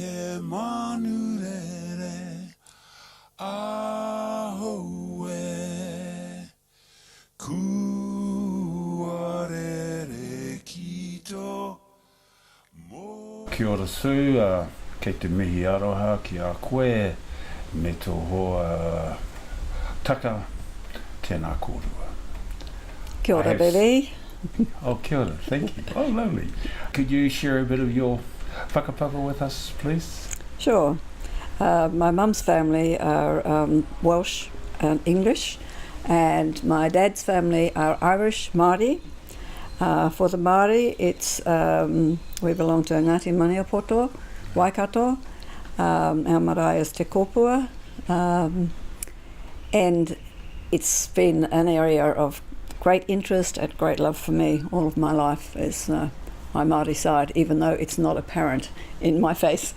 He manurere ahoe kuarere kito mo. Kia ora Sue, kei te mihi aroha ki a koe me tō hoa taka tēnā kōrua. Kia ora, Billy. Oh, kia ora, thank you. Oh, lovely. Could you share a bit of your whakapapa with us, please? Sure. My mum's family are Welsh and English, and my dad's family are Irish, Maori. For the Maori, it's we belong to Ngāti Maniapoto, Waikato. Our marae is Te Kōpua, and it's been an area of great interest and great love for me all of my life is my Māori side, even though it's not apparent in my face.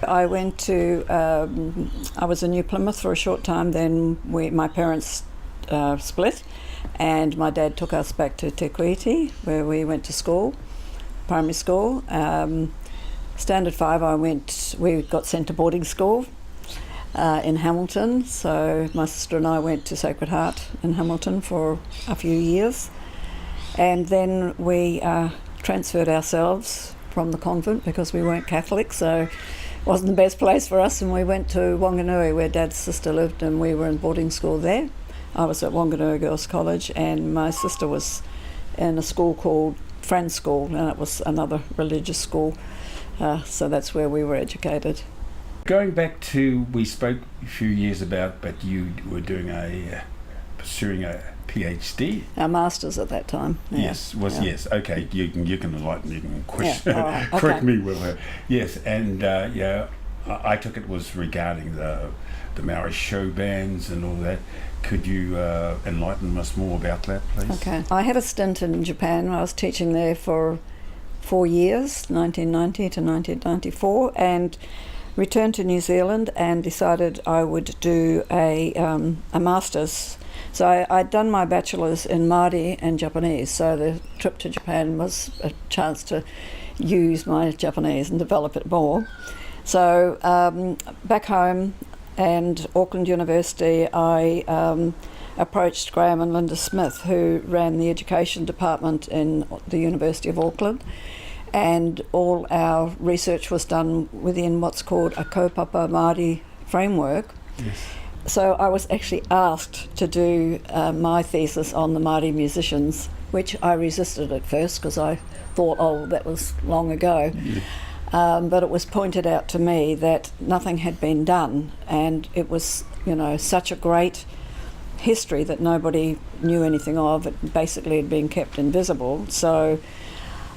I went to, I was in New Plymouth for a short time, then my parents split, and my dad took us back to Te Kuiti, where we went to school, primary school. Standard 5 we got sent to boarding school in Hamilton, so my sister and I went to Sacred Heart in Hamilton for a few years, and then we transferred ourselves from the convent because we weren't Catholic, so it wasn't the best place for us, and we went to Wanganui where Dad's sister lived, and we were in boarding school there. I was at Wanganui Girls College, and my sister was in a school called Friends School, and it was another religious school, so that's where we were educated. Going back to, we spoke a few years about, but you were doing pursuing a PhD. Our masters at that time. Yeah. Yes, yes. Okay, you can enlighten, you can question, right, okay. correct me with her. Yes, and I took it was regarding the Maori show bands and all that. Could you enlighten us more about that, please? Okay. I had a stint in Japan. I was teaching there for 4 years, 1990 to 1994, and returned to New Zealand and decided I would do a master's. So I'd done my bachelor's in Māori and Japanese, so the trip to Japan was a chance to use my Japanese and develop it more. So back home and Auckland University, I approached Graham and Linda Smith, who ran the education department in the University of Auckland, and all our research was done within what's called a kaupapa Māori framework. Yes. So I was actually asked to do my thesis on the Māori musicians, which I resisted at first because I thought, oh, that was long ago. Yeah. But it was pointed out to me that nothing had been done, and it was, such a great history that nobody knew anything of. It basically had been kept invisible. So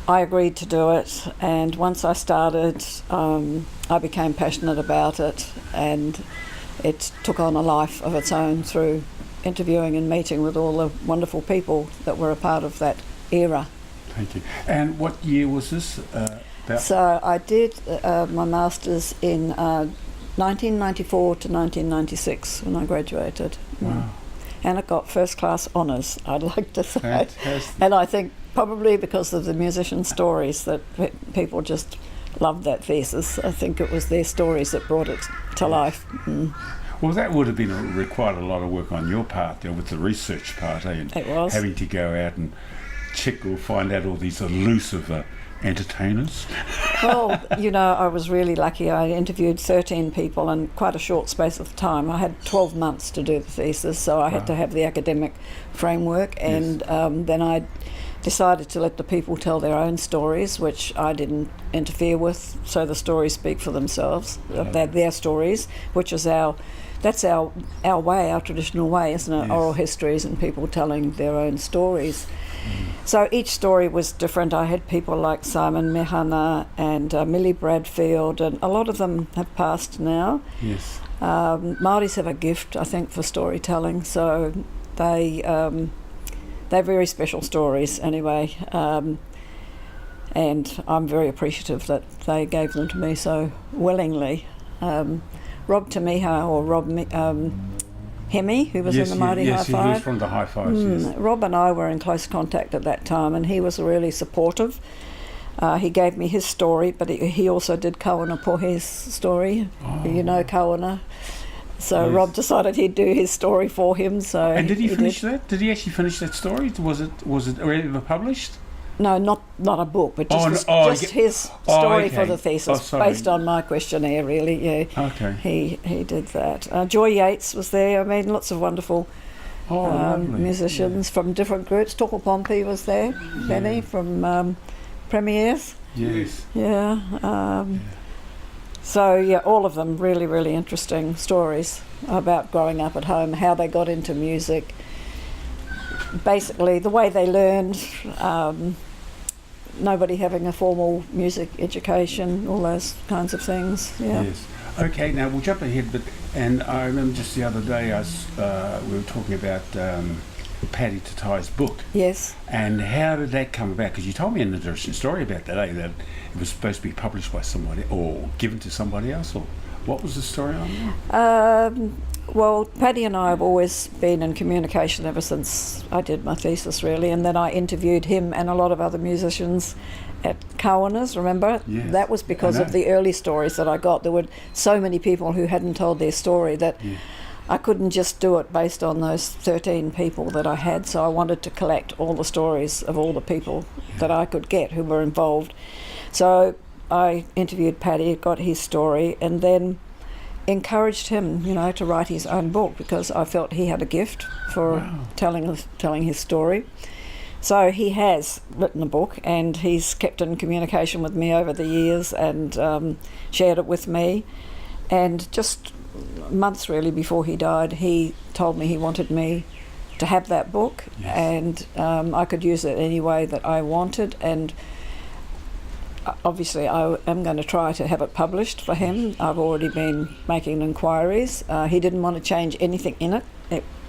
I agreed to do it, and once I started, I became passionate about it, and it took on a life of its own through interviewing and meeting with all the wonderful people that were a part of that era. Thank you. And what year was this about? So I did my master's in 1994 to 1996 when I graduated. Wow. And it got first class honours, I'd like to say. Fantastic. And I think probably because of the musician stories that people just loved that thesis. I think it was their stories that brought it to life. Mm. Well, that would have been required a lot of work on your part, with the research part, and it was. Having to go out and check or find out all these elusive entertainers. Well, I was really lucky. I interviewed 13 people in quite a short space of time. I had 12 months to do the thesis, so I had to have the academic framework, and then I decided to let the people tell their own stories, which I didn't interfere with, so the stories speak for themselves. They're their stories, which is that's our way, our traditional way, isn't it? Yes. Oral histories and people telling their own stories. So each story was different. I had people like Simon Mehana and Millie Bradfield, and a lot of them have passed now. Yes. Māoris have a gift, I think, for storytelling, so they're very special stories anyway, and I'm very appreciative that they gave them to me so willingly. Rob Tamiha, or Rob Hemi, who was in the Māori High Five. Yes, he was from the High Fives, yes. Rob and I were in close contact at that time, and he was really supportive. He gave me his story, but he also did Kawana Pohe's story. Oh. You know Kawana. So Yes. Rob decided he'd do his story for him. So And did he finish that? Did he actually finish that story? Was it ever published? No, not a book, but just, okay. his story for okay. the thesis, sorry. based on my questionnaire, really. Yeah, Okay. he did that. Joy Yates was there. I mean, lots of wonderful Lovely. musicians from different groups. Toko Pompey was there, Benny from Premiers. Yes. Yeah. So yeah, all of them really, really interesting stories about growing up at home, how they got into music, basically the way they learned. Nobody having a formal music education, all those kinds of things. Yeah. Yes. Okay, now we'll jump ahead, and I remember just the other day we were talking about Paddy Tatai's book. Yes. And how did that come about? Because you told me an interesting story about that, that it was supposed to be published by somebody or given to somebody else, or what was the story on that? Well, Paddy and I have always been in communication ever since I did my thesis, really, and then I interviewed him and a lot of other musicians at Kawanas, remember? Yes. That was because of the early stories that I got. There were so many people who hadn't told their story that I couldn't just do it based on those 13 people that I had, so I wanted to collect all the stories of all the people that I could get who were involved. So I interviewed Paddy, got his story, and then encouraged him, to write his own book, because I felt he had a gift for telling his story. So he has written a book, and he's kept in communication with me over the years and shared it with me. And just months really before he died, he told me he wanted me to have that book, and I could use it any way that I wanted. And obviously I am going to try to have it published for him. I've already been making inquiries. He didn't want to change anything in it.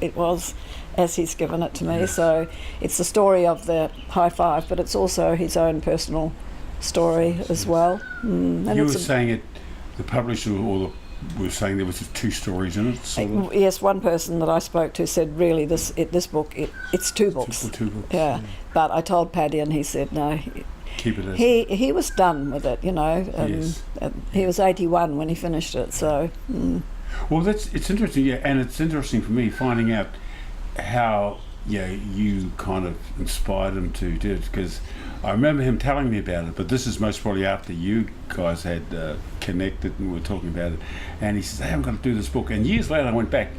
It was as he's given it to me. So it's the story of the high five, but it's also his own personal story as well. And You were saying the publisher were saying there was 2 stories in it? Sort of? Yes, one person that I spoke to said, really, this book, it's 2 books. Two books. Yeah, but I told Paddy and he said no. Keep it as He was done with it, Yes. He was 81 when he finished it, so... Well, it's interesting, and it's interesting for me finding out how you kind of inspired him to do it, because I remember him telling me about it, but this is most probably after you guys had connected and we were talking about it, and he says, hey, I'm going to do this book, and years later I went back,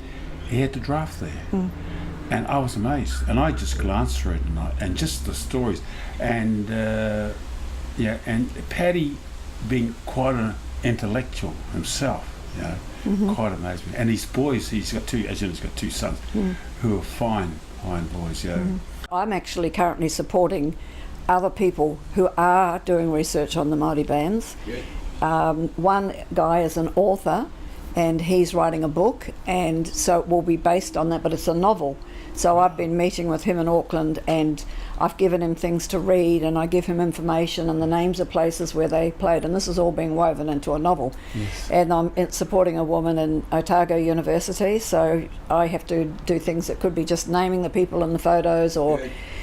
he had the draft there. And I was amazed, and I just glanced through it, and just the stories, and and Paddy being quite an intellectual himself, quite amazed me. And his boys, he's got 2, as you know, he's got 2 sons who are fine boys. I'm actually currently supporting other people who are doing research on the Maori bands. One guy is an author, and he's writing a book, and so it will be based on that, but it's a novel. So I've been meeting with him in Auckland, and I've given him things to read, and I give him information and the names of places where they played, and this is all being woven into a novel. And I'm supporting a woman in Otago University, so I have to do things that could be just naming the people in the photos, or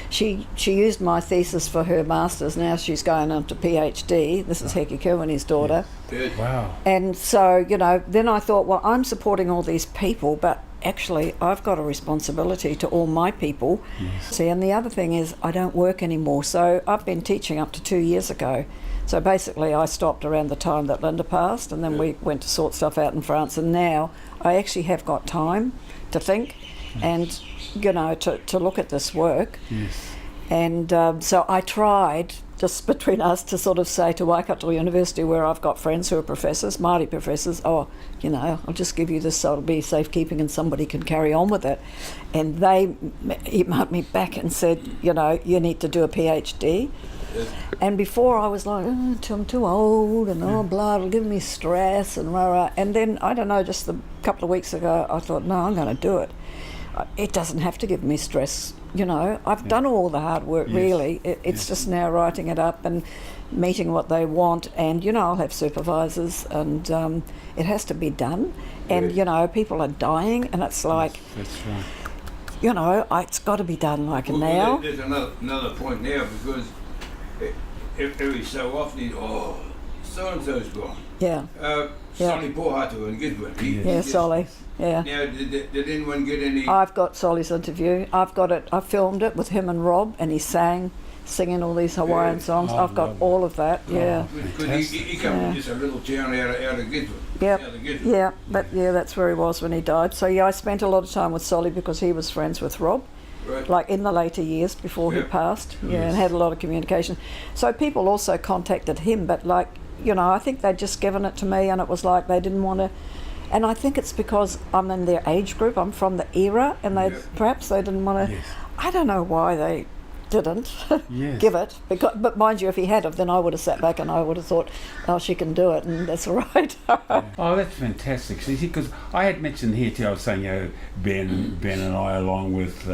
she used my thesis for her master's. Now she's going on to PhD. This is Heki Kirwani's daughter. Wow. And so, then I thought, well, I'm supporting all these people, but actually I've got a responsibility to all my people. See, and the other thing is I don't work anymore. So I've been teaching up to 2 years ago. So basically I stopped around the time that Linda passed, and then we went to sort stuff out in France, and now I actually have got time to think and to look at this work. And so I tried, just between us, to sort of say to Waikato University, where I've got friends who are professors, Māori professors, I'll just give you this so it'll be safekeeping and somebody can carry on with it. And they emailed me back and said, you need to do a PhD. And before I was like, I'm too old, and blah, it'll give me stress, and rah, rah. And then, I don't know, just a couple of weeks ago, I thought, no, I'm going to do it. It doesn't have to give me stress, I've done all the hard work, really. It's just now writing it up and meeting what they want, and, I'll have supervisors, and it has to be done. And, people are dying, and it's like, That's right. it's got to be done, like Well, now. There's another point there, because every so often, so-and-so's gone. Yeah. Solly Pohatu in Gisborne. Yeah, Solly. Yeah. Now, did anyone get any... I've got Solly's interview. I've got it. I filmed it with him and Rob, and he singing all these Hawaiian songs. Oh, I've got lovely. all of that. Yeah. Because he come from just a little town out of Gisborne. Yep. Out of Gisborne. Yeah. That's where he was when he died. So yeah, I spent a lot of time with Solly because he was friends with Rob. Right. Like in the later years before he Yep. passed, Yes. and had a lot of communication. So people also contacted him, but like, I think they'd just given it to me, and it was like they didn't want to. And I think it's because I'm in their age group. I'm from the era, and they Yep. perhaps they didn't want to. Yes. I don't know why they didn't Yes. give it, but mind you, if he had have, then I would have sat back and I would have thought, oh, she can do it, and that's all right. Oh, that's fantastic. See, because I had mentioned here too, I was saying, Ben and I, along with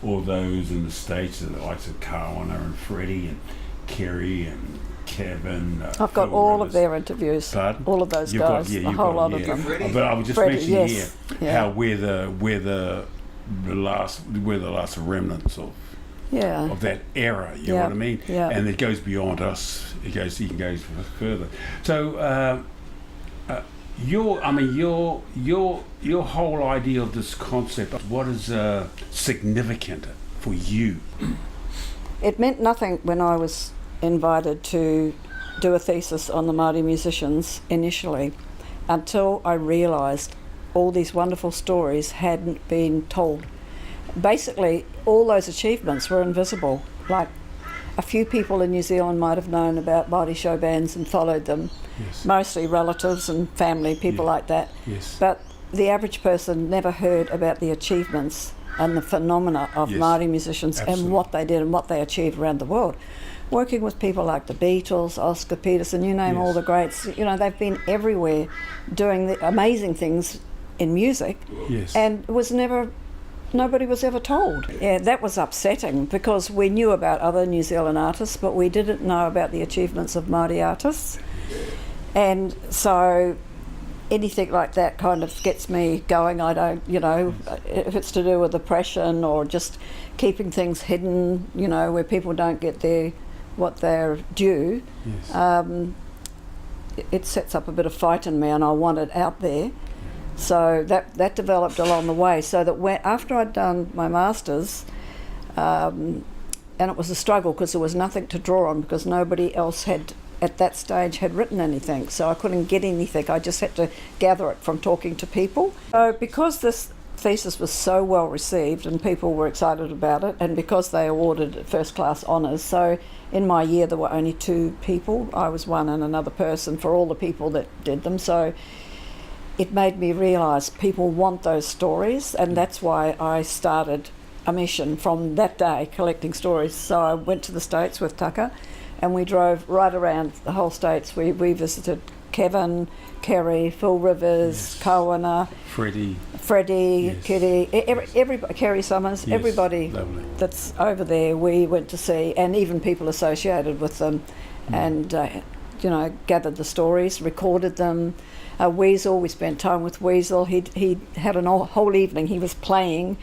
all those in the States, the likes of Kawana and Freddie and Kerry and Kevin. I've got Phil all Rivers. of their interviews, Pardon? all of those You've guys, got- yeah, a you've whole got- lot yeah. of them. Freddie? But I was just Freddie, mentioning yes. here Yeah. how we're the last remnants Yeah. of that era. You know Yeah, what I mean? yeah. And it goes beyond us. It goes even goes further. So your whole idea of this concept, what is significant for you? It meant nothing when I was invited to do a thesis on the Māori musicians initially, until I realised all these wonderful stories hadn't been told. Basically, all those achievements were invisible. Like, a few people in New Zealand might have known about Māori show bands and followed them, Yes. mostly relatives and family, people Yeah. like that. Yes. But the average person never heard about the achievements and the phenomena of Yes. Māori musicians Absolutely. and what they did and what they achieved around the world. Working with people like the Beatles, Oscar Peterson, you name all Yes. the greats, they've been everywhere doing the amazing things in music, Yes. and nobody was ever told. Yeah, that was upsetting because we knew about other New Zealand artists, but we didn't know about the achievements of Māori artists. And so anything like that kind of gets me going. I don't, if it's to do with oppression or just keeping things hidden, where people don't get what they're due, Yes. it sets up a bit of fight in me, and I want it out there. So that developed along the way, so that after I'd done my masters, and it was a struggle because there was nothing to draw on, because nobody else at that stage had written anything, so I couldn't get anything. I just had to gather it from talking to people. So because this thesis was so well received and people were excited about it, and because they awarded first class honours, so in my year there were only 2 people. I was one and another person for all the people that did them. So it made me realise people want those stories, and that's why I started a mission from that day, collecting stories. So I went to the States with Tucker, and we drove right around the whole States. We visited Kevin, Kerry, Phil Rivers, Yes. Kawana, Freddie. Freddie, Yes. Kitty, everybody, Kerry Summers, Yes, everybody lovely. that's over there we went to see, and even people associated with them, and gathered the stories, recorded them. Weasel, we spent time with Weasel. He had a whole evening. He was playing,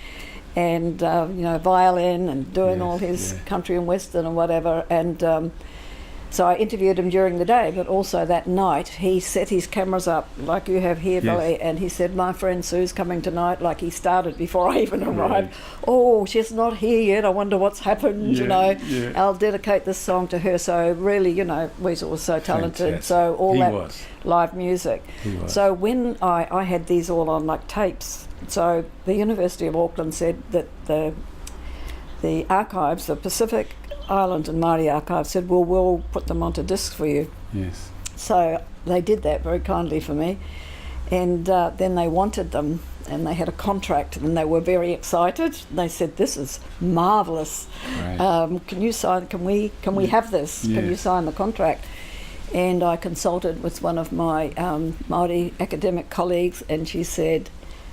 and violin and doing Yes, all his yeah. country and western and whatever. And so I interviewed him during the day, but also that night he set his cameras up like you have here, Yes. Billy, and he said, "My friend Sue's coming tonight." Like, he started before I even Right. arrived. "Oh, she's not here yet. I wonder what's happened." Yeah. I'll dedicate this song to her. So really, Weasel was so talented. Fantastic. So all He that was. live music. He was. So when I had these all on like tapes, so the University of Auckland said that the archives, the Pacific Island and Māori archives, said, "Well, we'll put them onto disc for you." Yes. So they did that very kindly for me, and then they wanted them, and they had a contract, and they were very excited. They said, "This is marvelous. Right. Can you sign? Can we have this? Can you Yes. sign the contract?" And I consulted with one of my Māori academic colleagues, and she said,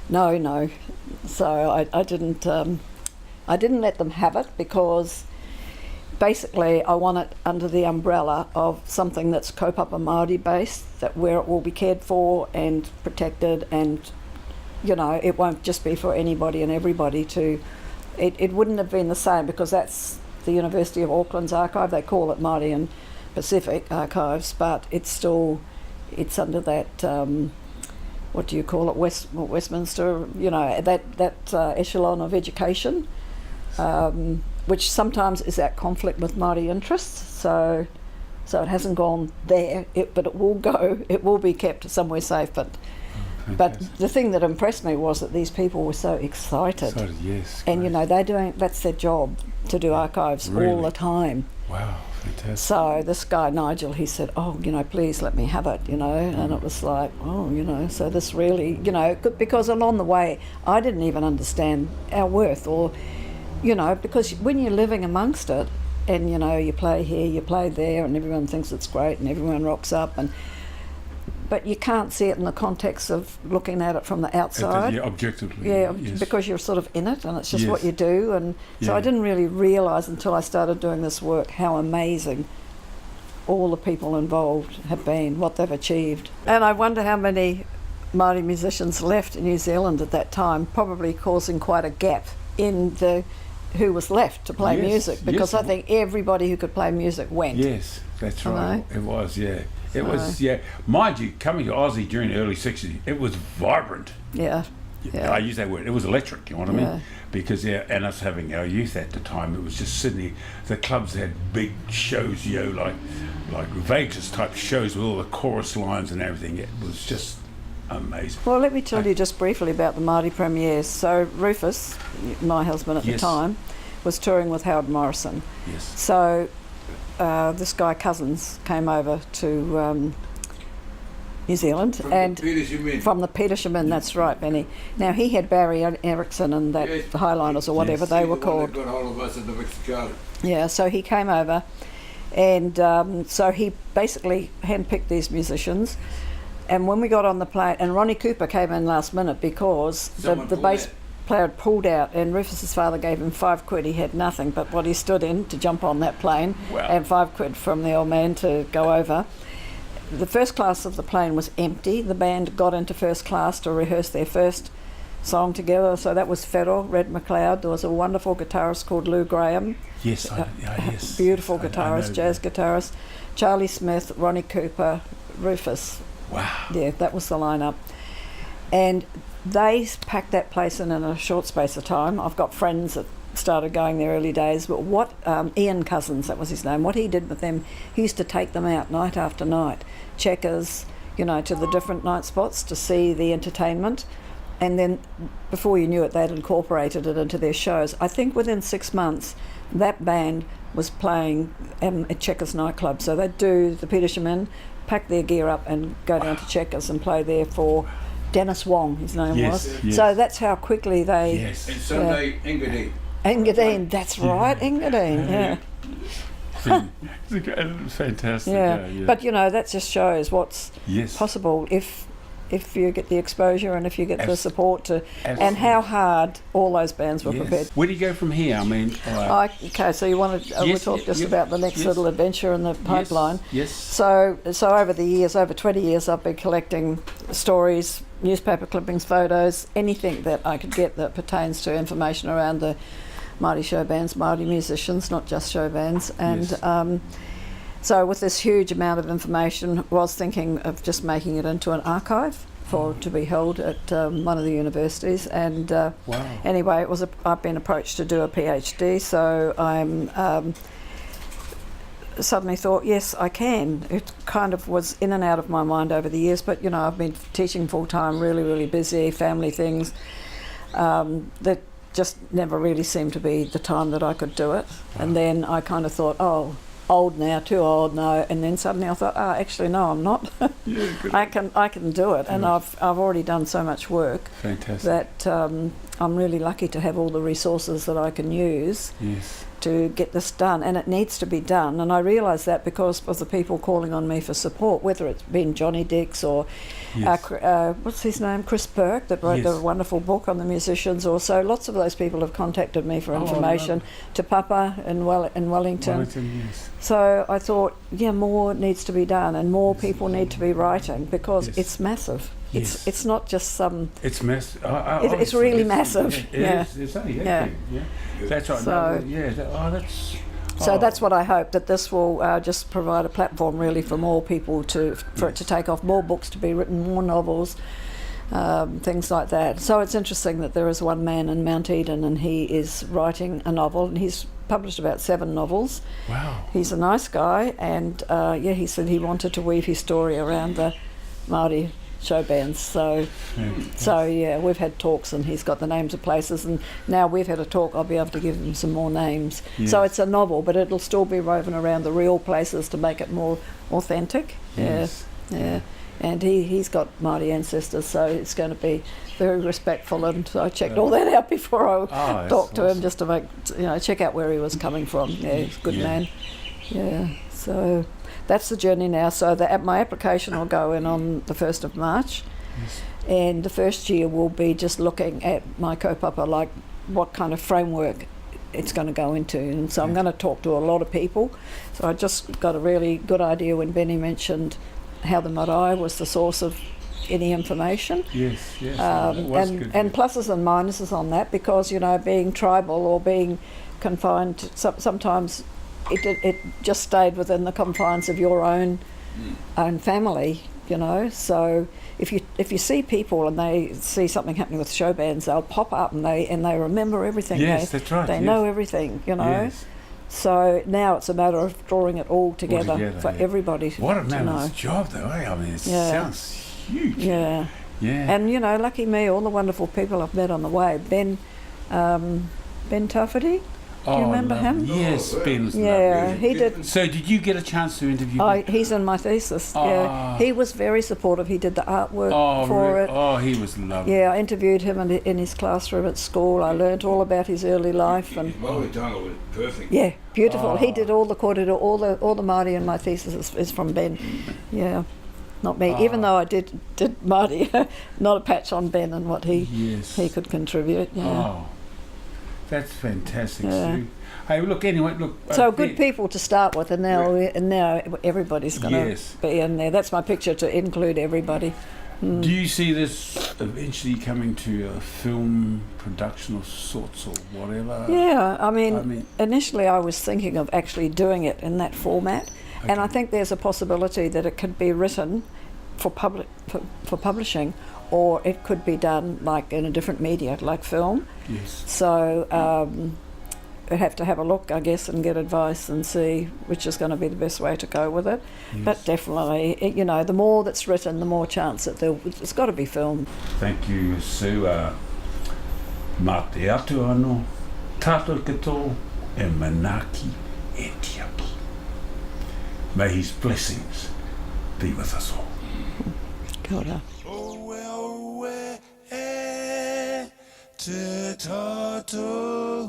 "No." So I didn't let them have it, because basically I want it under the umbrella of something that's kaupapa Māori based, that where it will be cared for and protected, and it won't just be for anybody and everybody to. It wouldn't have been the same, because that's the University of Auckland's archive. They call it Māori and Pacific Archives, but it's under that, what do you call it, Westminster, that echelon of education, which sometimes is at conflict with Māori interests. So it hasn't gone there, but it will be kept somewhere safe. But the thing that impressed me was that these people were so excited. Yes. And that's their job, to do archives all the time. Wow, fantastic. So this guy Nigel, he said, please let me have it, and it was like, so this really, because along the way I didn't even understand our worth, or, because when you're living amongst it, and you play here, you play there, and everyone thinks it's great, and everyone rocks up, but you can't see it in the context of looking at it from the outside. Objectively. Yeah, yes. because you're sort of in it, and it's just what you do. And so I didn't really realise until I started doing this work how amazing all the people involved have been, what they've achieved. And I wonder how many Māori musicians left in New Zealand at that time, probably causing quite a gap in who was left to play music, because I think everybody who could play music went. Yes, that's right. It was, yeah. It was, mind you, coming to Aussie during the early 60s, it was vibrant. Yeah. I use that word. It was electric, you know what I mean? Because, and us having our youth at the time, it was just Sydney. The clubs had big shows, like Vegas type shows with all the chorus lines and everything. It was just amazing. Well, let me tell you just briefly about the Māori premieres. So Rufus, my husband at the time, was touring with Howard Morrison. Yes. So this guy Cousins came over to New Zealand from the Petersham, that's right, Benny. Now he had Barry Erickson and that the Highliners or whatever they were called. Got hold of us at the yeah, so he came over, and so he basically handpicked these musicians. And when we got on the plane, and Ronnie Cooper came in last minute because the bass player had pulled out, and Rufus's father gave him £5. He had nothing but what he stood in to jump on that plane, and £5 from the old man to go over. The first class of the plane was empty. The band got into first class to rehearse their first song together. So that was Fiddle, Red McLeod. There was a wonderful guitarist called Lou Graham. Yes, yes. Beautiful guitarist, jazz guitarist. Charlie Smith, Ronnie Cooper, Rufus. Wow. Yeah, that was the lineup. And they packed that place in a short space of time. I've got friends that started going there early days, but what Ian Cousins, that was his name, what he did with them, he used to take them out night after night, Checkers, to the different night spots to see the entertainment, and then before you knew it, they'd incorporated it into their shows. I think within 6 months that band was playing at Checkers nightclub, so they'd do the Petersham Inn, pack their gear up and go down to Checkers and play there for Dennis Wong, his name was. Yes. So that's how quickly they... Yes. And Sunday, Engadine. Engadine, that's right, Engadine, yeah. It's fantastic. Yeah. But that just shows what's possible if you get the exposure and if you get the support to, and how hard all those bands were prepared. Where do you go from here? I mean, okay, so you want to we'll talk just about the next little adventure in the pipeline. Yes. So over the years, over 20 years, I've been collecting stories, newspaper clippings, photos, anything that I could get that pertains to information around the Māori show bands, Māori musicians, not just show bands, and so with this huge amount of information, was thinking of just making it into an archive to be held at one of the universities. And anyway, I've been approached to do a PhD, so I'm suddenly thought, yes, I can. It kind of was in and out of my mind over the years, but I've been teaching full time, really, really busy, family things that just never really seemed to be the time that I could do it. And then I kind of thought, old now, too old now, and then suddenly I thought, actually no, I'm not. I can do it, and I've already done so much work. Fantastic. That I'm really lucky to have all the resources that I can use to get this done, and it needs to be done. And I realise that because of the people calling on me for support, whether it's been Johnny Dix or what's his name, Chris Burke, that wrote the wonderful book on the musicians, or so. Lots of those people have contacted me for information, to Papa in Wellington. So I thought, more needs to be done, and more people need to be writing, because it's massive. It's not just some... It's massive. It's really massive. It's only that's right. So, that's... So Oh. that's what I hope, that this will just provide a platform really for more people for it to take off, more books to be written, more novels, things like that. So it's interesting that there is one man in Mount Eden and he is writing a novel, and he's published about 7 novels. Wow. He's a nice guy, and he said he wanted to weave his story around the Maori show bands. So we've had talks, and he's got the names of places, and now we've had a talk, I'll be able to give him some more names. Yes. So it's a novel, but it'll still be woven around the real places to make it more authentic. Yes. Yeah. And he's got Māori ancestors, so it's going to be very respectful, and I checked all that out before I talked to him, just to make, check out where he was coming from. Yeah, he's a good man. Yeah, so that's the journey now. So my application will go in on the 1st of March, and the first year will be just looking at my kaupapa, like what kind of framework it's going to go into. And so I'm going to talk to a lot of people. So I just got a really good idea when Benny mentioned how the marae was the source of any information. Yes. That was good. And pluses and minuses on that, because being tribal or being confined, sometimes it just stayed within the confines of your own family. So if you see people and they see something happening with show bands, they'll pop up and they remember everything. Yes, that's right. They know everything. Yes. So now it's a matter of drawing it all together for everybody What a to know. mammoth job, though, eh? I mean, it sounds huge. Yeah. Yeah. And lucky me, all the wonderful people I've met on the way. Ben Tafferty, do you remember him? Yes, Ben was Yeah, lovely. he did. So did you get a chance to interview Ben? He's in my thesis. Yeah, he was very supportive. He did the artwork for it. Oh, he was lovely. Yeah, I interviewed him in his classroom at school. I learnt all about his early life, and His Maori tongue was perfect. yeah, beautiful. He did all the kōrero, all the Māori in my thesis is from Ben. Yeah, not me. Even though I did Māori, not a patch on Ben and what he could contribute. Yeah. Oh, that's fantastic, Yeah. Sue. Hey, look. Anyway, look. So good people to start with, and now everybody's going to Yes. be in there. That's my picture, to include everybody. Do you see this eventually coming to a film production of sorts or whatever? Yeah, I mean, initially I was thinking of actually doing it in that format, and I think there's a possibility that it could be written for publishing, or it could be done like in a different media, like film. Yes. So we have to have a look, I guess, and get advice and see which is going to be the best way to go with it. Yes. But definitely, the more that's written, the more chance that it's got to be filmed. Thank you, Sue. Mā te atu anō, tātou katoa e manaki e tiaki. May his blessings be with us all. Kia ora. Te tātou